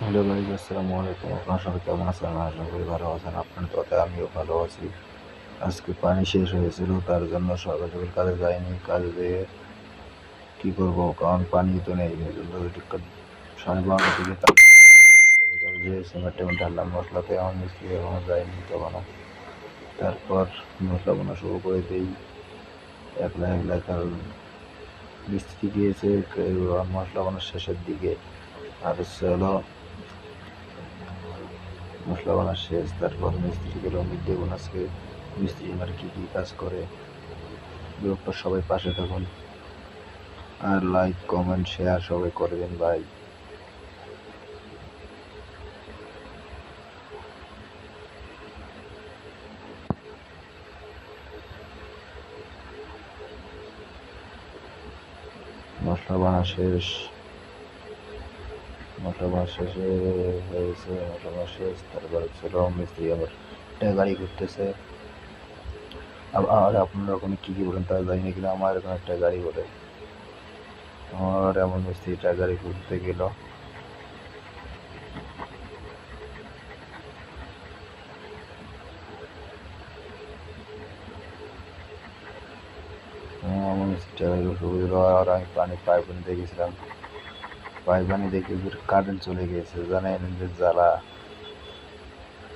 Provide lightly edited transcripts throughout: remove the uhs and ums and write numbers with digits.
Hello guys, আসসালামু আলাইকুম। আপনার সবাই কেমন আছেন? আশা করি ভালো আছেন। আপনার কথায় আমিও ভালো আছি। আজকে পানি শেষ হয়েছিল, তার জন্য সকাল সকাল কাজে যাইনি। কাজে যেয়ে কী করবো, কারণ পানি তো নেই। এই জন্য 12:30 দিকে সকাল যে সিমেন্ট টেমেন্ট ঢাললাম মশলাতে, আমার মিস্ত্রি এখনো যায়নি তখনও। তারপর মশলা বানা শুরু করে দিই একলা একলা, কারণ মিস্ত্রি গিয়েছে মশলা বানার শেষের দিকে। আর হলো মশলা বানা শেষ। তারপর মিস্ত্রিকে রঙিন দেখুন আজকে মিস্ত্রি আমার কী কী কাজ করে। ব্লগটা সবাই পাশে থাকুন, আর লাইক কমেন্ট শেয়ার সবাই করে দিন ভাই। মশলা বানা শেষ, মশলা বানা শেষে হয়েছে, মশলা বানা শেষ। তারপর ছিল মিস্ত্রি আবার গাড়ি করতেছে। আর আপনারা ওখানে কী কী বলেন তা জানি না, কিন্তু আমার এখানে একটা গাড়ি বলে। আমার এমন মিস্ত্রি গাড়ি করতে গেল। আমার মিস্ত্রি আর আমি পাইপ নিতে গেছিলাম। পাইপানি দেখে কারেন্ট চলে গেছে, জানেন যে জ্বালা।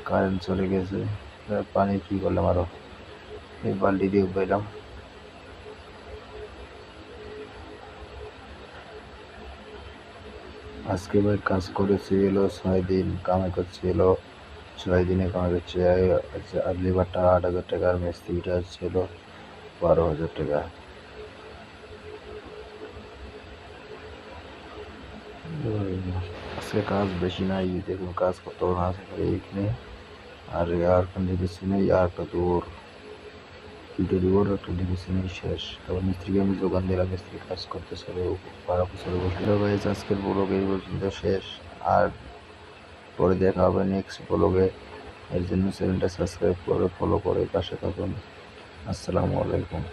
কারেন্ট চলে গেছে, পানি কী করলাম, আরও এই বালতি দিয়ে উঠাইলাম। আজকে ভাই কাজ করেছি 6 দিন, কামাই করছি 6 দিনে কামাই করছে। আর লেবারটা 8,000 টাকা, আর মিস্ত্রিটা ছিল 12,000 টাকা। আজকে কাজ বেশি নাই, দেখুন কাজ কত না আছে এখানে। আর দেখেছি নেই, আর একটা দূর দুটো দূর একটা দেখেছি নেই, শেষ। তারপর মিস্ত্রিকে আমি যোগান দিলাম, মিস্ত্রি কাজ করতেছিল 12 বছরে বসে। ভাই আজকের ব্লগ এই পর্যন্ত শেষ, আর পরে দেখা হবে নেক্সট ব্লগে। এর জন্য চ্যানেলটা সাবস্ক্রাইব করে ফলো করে পাশে থাকুন। আসসালামু আলাইকুম।